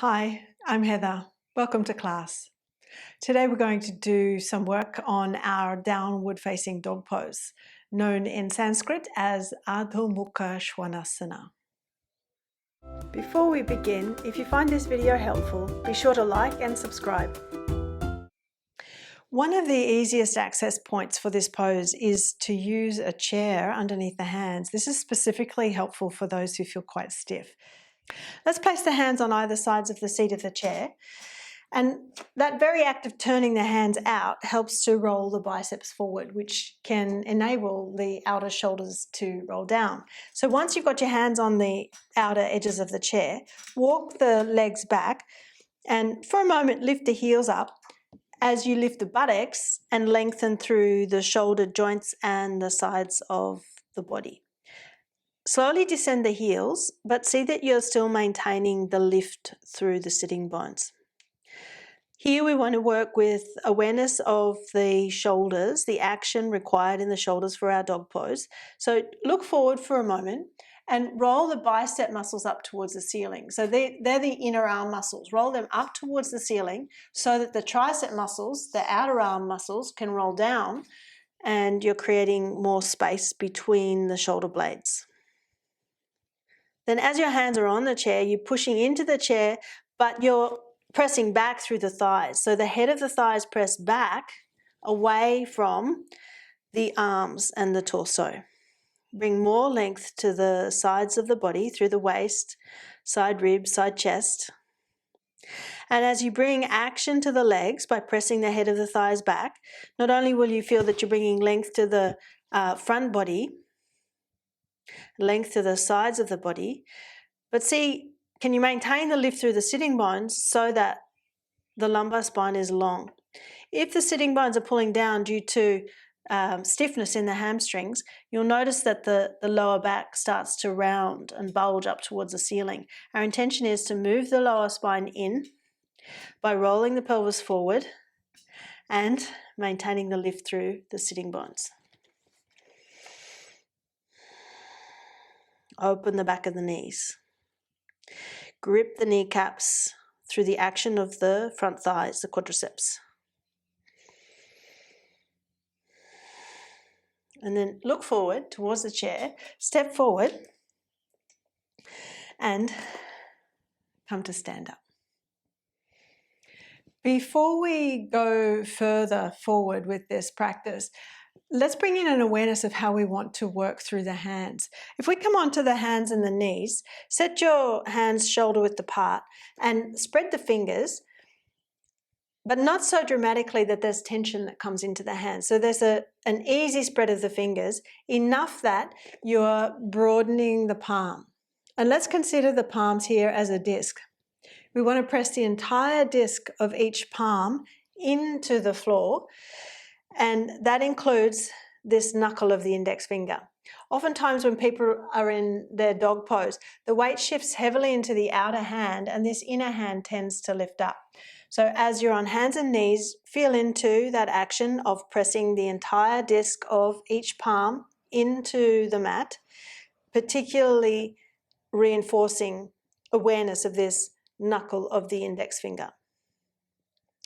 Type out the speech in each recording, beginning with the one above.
Hi, I'm Heather. Welcome to class. Today we're going to do some work on our downward facing dog pose, known in Sanskrit as Adho Mukha Svanasana. Before we begin, if you find this video helpful, be sure to like and subscribe. One of the easiest access points for this pose is to use a chair underneath the hands. This is specifically helpful for those who feel quite stiff. Let's place the hands on either sides of the seat of the chair. And that very act of turning the hands out helps to roll the biceps forward, which can enable the outer shoulders to roll down. So once you've got your hands on the outer edges of the chair, walk the legs back and for a moment lift the heels up as you lift the buttocks and lengthen through the shoulder joints and the sides of the body. Slowly descend the heels, but see that you're still maintaining the lift through the sitting bones. Here we want to work with awareness of the shoulders, the action required in the shoulders for our dog pose. So look forward for a moment and roll the bicep muscles up towards the ceiling. So they're the inner arm muscles. Roll them up towards the ceiling so that the tricep muscles, the outer arm muscles, can roll down and you're creating more space between the shoulder blades. Then as your hands are on the chair, you're pushing into the chair, but you're pressing back through the thighs. So the head of the thighs press back away from the arms and the torso. Bring more length to the sides of the body through the waist, side ribs, side chest. And as you bring action to the legs by pressing the head of the thighs back, not only will you feel that you're bringing length to the front body, length to the sides of the body, but see, can you maintain the lift through the sitting bones so that the lumbar spine is long? If the sitting bones are pulling down due to stiffness in the hamstrings, you'll notice that the lower back starts to round and bulge up towards the ceiling. Our intention is to move the lower spine in by rolling the pelvis forward and maintaining the lift through the sitting bones. Open the back of the knees. Grip the kneecaps through the action of the front thighs, the quadriceps. And then look forward towards the chair, step forward and come to stand up. Before we go further forward with this practice, let's bring in an awareness of how we want to work through the hands. If we come onto the hands and the knees, set your hands shoulder width apart and spread the fingers, but not so dramatically that there's tension that comes into the hands. So there's an easy spread of the fingers, enough that you're broadening the palm. And let's consider the palms here as a disc. We want to press the entire disc of each palm into the floor, and that includes this knuckle of the index finger. Oftentimes when people are in their dog pose, the weight shifts heavily into the outer hand and this inner hand tends to lift up. So as you're on hands and knees, feel into that action of pressing the entire disc of each palm into the mat, particularly reinforcing awareness of this knuckle of the index finger.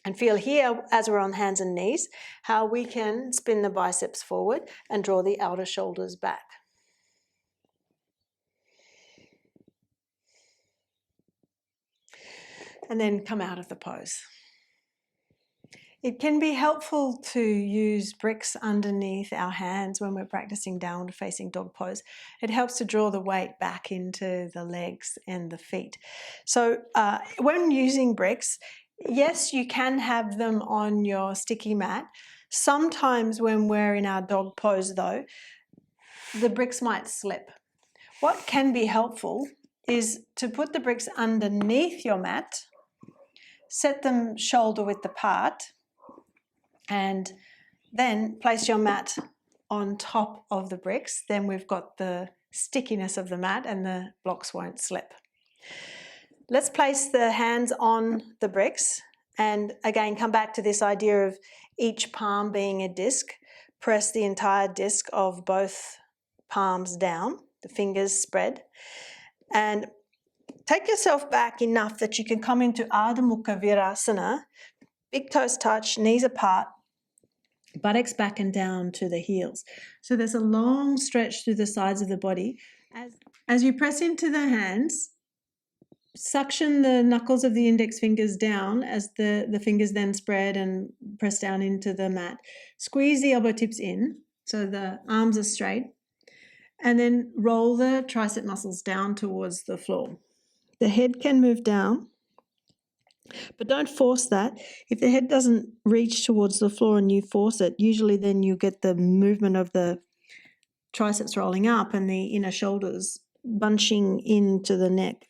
And feel here, as we're on hands and knees, how we can spin the biceps forward and draw the outer shoulders back. And then come out of the pose. It can be helpful to use bricks underneath our hands when we're practicing downward facing dog pose. It helps to draw the weight back into the legs and the feet. So when using bricks, yes, you can have them on your sticky mat. Sometimes when we're in our dog pose though, the bricks might slip. What can be helpful is to put the bricks underneath your mat, set them shoulder width apart, and then place your mat on top of the bricks. Then we've got the stickiness of the mat and the blocks won't slip. Let's place the hands on the bricks and again come back to this idea of each palm being a disc. Press the entire disc of both palms down, the fingers spread, and take yourself back enough that you can come into Adho Mukha Svanasana, big toes touch, knees apart, buttocks back and down to the heels. So there's a long stretch through the sides of the body. As you press into the hands, suction the knuckles of the index fingers down as the fingers then spread and press down into the mat. Squeeze the elbow tips in so the arms are straight, and then roll the tricep muscles down towards the floor. The head can move down, but don't force that. If the head doesn't reach towards the floor and you force it, usually then you get the movement of the triceps rolling up and the inner shoulders bunching into the neck,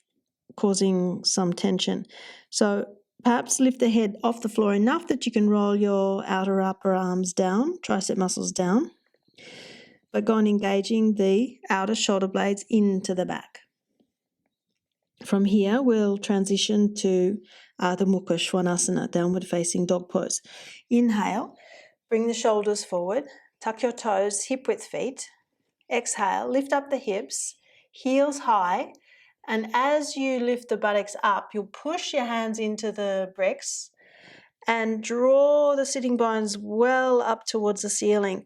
causing some tension. So perhaps lift the head off the floor enough that you can roll your outer upper arms down, tricep muscles down, but go on engaging the outer shoulder blades into the back. From here, we'll transition to Adho Mukha Svanasana, downward facing dog pose. Inhale, bring the shoulders forward, tuck your toes, hip width feet. Exhale, lift up the hips, heels high, and as you lift the buttocks up, you'll push your hands into the bricks and draw the sitting bones well up towards the ceiling.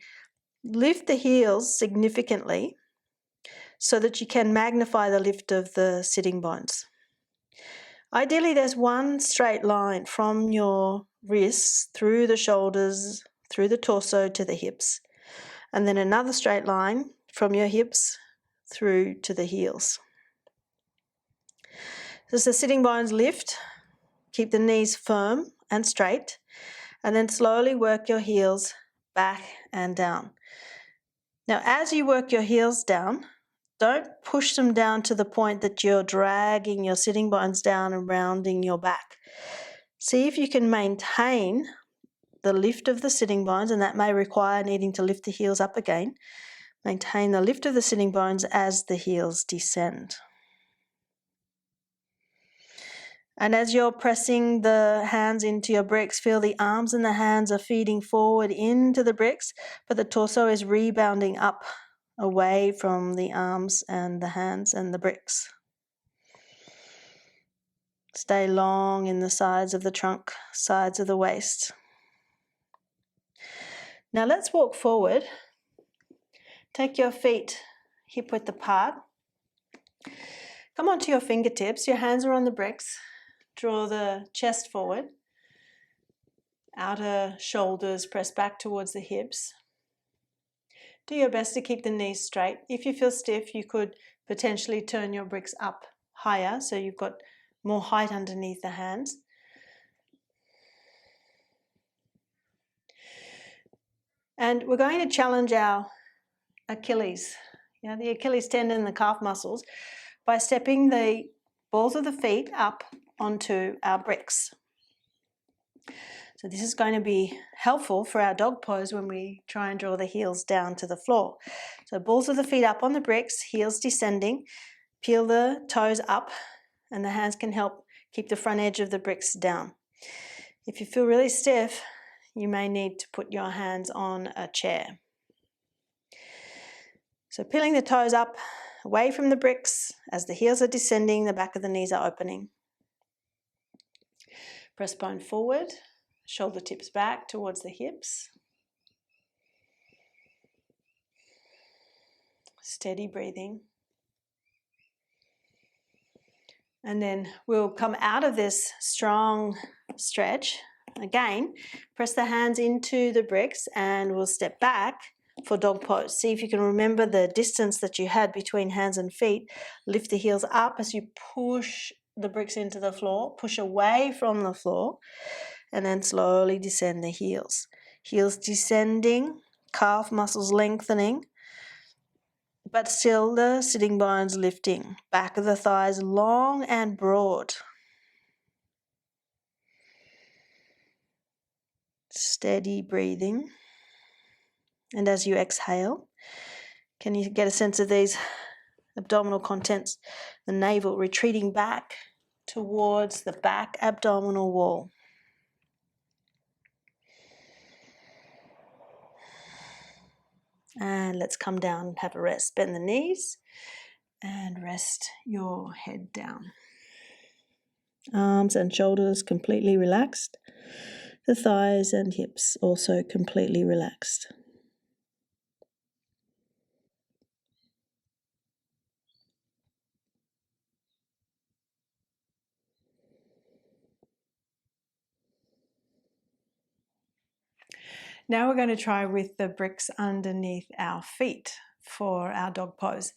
Lift the heels significantly so that you can magnify the lift of the sitting bones. Ideally, there's one straight line from your wrists through the shoulders, through the torso to the hips, and then another straight line from your hips through to the heels. As the sitting bones lift, keep the knees firm and straight, and then slowly work your heels back and down. Now, as you work your heels down, don't push them down to the point that you're dragging your sitting bones down and rounding your back. See if you can maintain the lift of the sitting bones, and that may require needing to lift the heels up again. Maintain the lift of the sitting bones as the heels descend. And as you're pressing the hands into your bricks, feel the arms and the hands are feeding forward into the bricks, but the torso is rebounding up away from the arms and the hands and the bricks. Stay long in the sides of the trunk, sides of the waist. Now let's walk forward. Take your feet hip width apart. Come onto your fingertips. Your hands are on the bricks. Draw the chest forward. Outer shoulders press back towards the hips. Do your best to keep the knees straight. If you feel stiff, you could potentially turn your bricks up higher so you've got more height underneath the hands. And we're going to challenge our Achilles, the Achilles tendon and the calf muscles, by stepping the balls of the feet up onto our bricks. So this is going to be helpful for our dog pose when we try and draw the heels down to the floor. So balls of the feet up on the bricks, heels descending, peel the toes up, and the hands can help keep the front edge of the bricks down. If you feel really stiff, you may need to put your hands on a chair. So peeling the toes up away from the bricks, as the heels are descending, the back of the knees are opening. Breastbone forward, shoulder tips back towards the hips. Steady breathing. And then we'll come out of this strong stretch. Again, press the hands into the bricks and we'll step back for dog pose. See if you can remember the distance that you had between hands and feet. Lift the heels up as you push the bricks into the floor, push away from the floor, and then slowly descend the heels. Heels descending, calf muscles lengthening, but still the sitting bones lifting. Back of the thighs long and broad. Steady breathing. And as you exhale, can you get a sense of these abdominal contents? The navel retreating back towards the back abdominal wall. And let's come down and have a rest. Bend the knees and rest your head down. Arms and shoulders completely relaxed. The thighs and hips also completely relaxed. Now we're going to try with the bricks underneath our feet for our dog pose.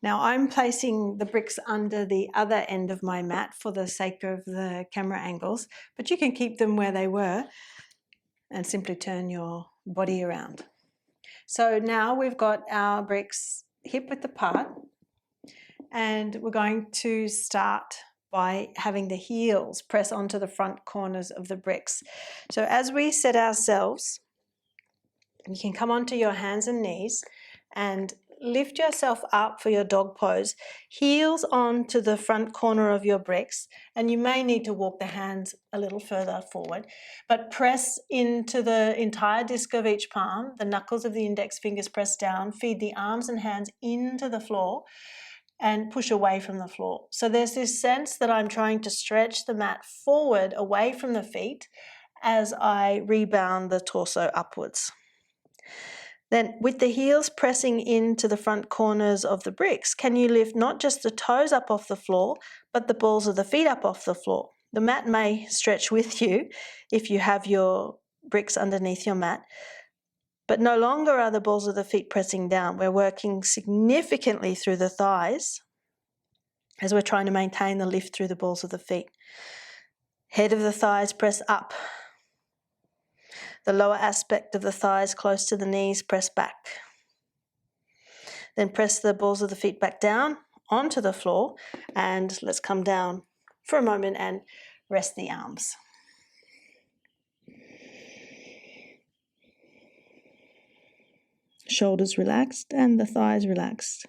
Now I'm placing the bricks under the other end of my mat for the sake of the camera angles, but you can keep them where they were and simply turn your body around. So now we've got our bricks hip width apart, and we're going to start by having the heels press onto the front corners of the bricks. So as we set ourselves, you can come onto your hands and knees and lift yourself up for your dog pose, heels onto the front corner of your bricks, and you may need to walk the hands a little further forward, but press into the entire disc of each palm, the knuckles of the index fingers press down, feed the arms and hands into the floor and push away from the floor. So there's this sense that I'm trying to stretch the mat forward away from the feet as I rebound the torso upwards. Then with the heels pressing into the front corners of the bricks, can you lift not just the toes up off the floor, but the balls of the feet up off the floor? The mat may stretch with you if you have your bricks underneath your mat, but no longer are the balls of the feet pressing down. We're working significantly through the thighs as we're trying to maintain the lift through the balls of the feet. Head of the thighs press up. The lower aspect of the thighs close to the knees press back. Then press the balls of the feet back down onto the floor, and let's come down for a moment and rest the arms. Shoulders relaxed and the thighs relaxed.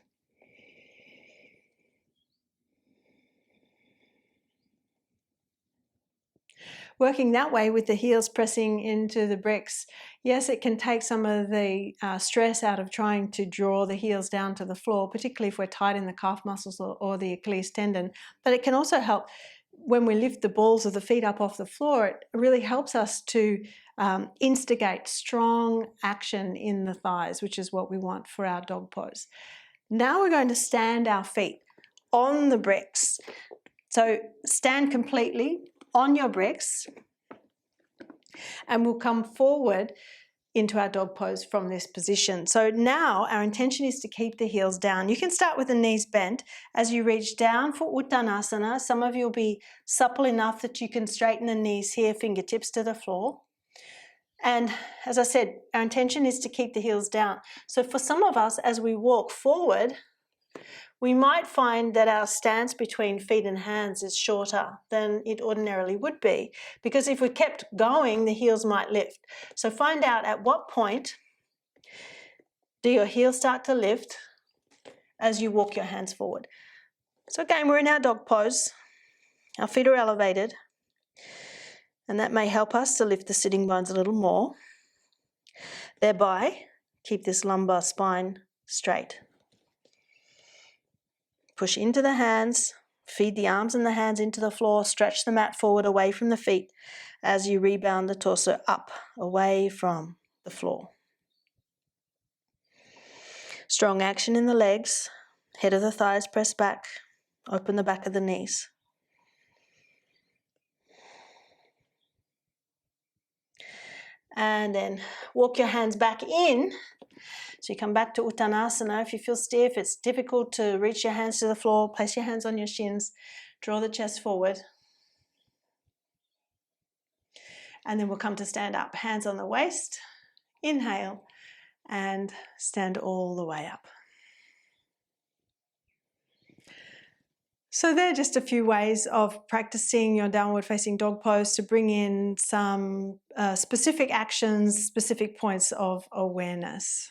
Working that way with the heels pressing into the bricks, yes, it can take some of the stress out of trying to draw the heels down to the floor, particularly if we're tight in the calf muscles or the Achilles tendon. But it can also help when we lift the balls of the feet up off the floor. It really helps us to instigate strong action in the thighs, which is what we want for our dog pose. Now we're going to stand our feet on the bricks. So stand completely on your bricks, and we'll come forward into our dog pose from this position. So now our intention is to keep the heels down. You can start with the knees bent as you reach down for Uttanasana. Some of you will be supple enough that you can straighten the knees here, fingertips to the floor. And as I said, our intention is to keep the heels down. So for some of us, as we walk forward, we might find that our stance between feet and hands is shorter than it ordinarily would be, because if we kept going, the heels might lift. So find out at what point do your heels start to lift as you walk your hands forward. So again, we're in our dog pose. Our feet are elevated, and that may help us to lift the sitting bones a little more. Thereby, keep this lumbar spine straight. Push into the hands, feed the arms and the hands into the floor, stretch the mat forward away from the feet as you rebound the torso up, away from the floor. Strong action in the legs, head of the thighs press back, open the back of the knees. And then walk your hands back in. So you come back to Uttanasana. If you feel stiff, it's difficult to reach your hands to the floor, place your hands on your shins, draw the chest forward. And then we'll come to stand up, hands on the waist, inhale, and stand all the way up. So there are just a few ways of practicing your downward facing dog pose to bring in some specific actions, specific points of awareness.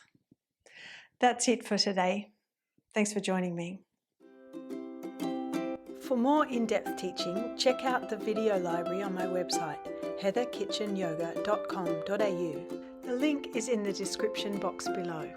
That's it for today. Thanks for joining me. For more in-depth teaching, check out the video library on my website, heatherkitchenyoga.com.au. The link is in the description box below.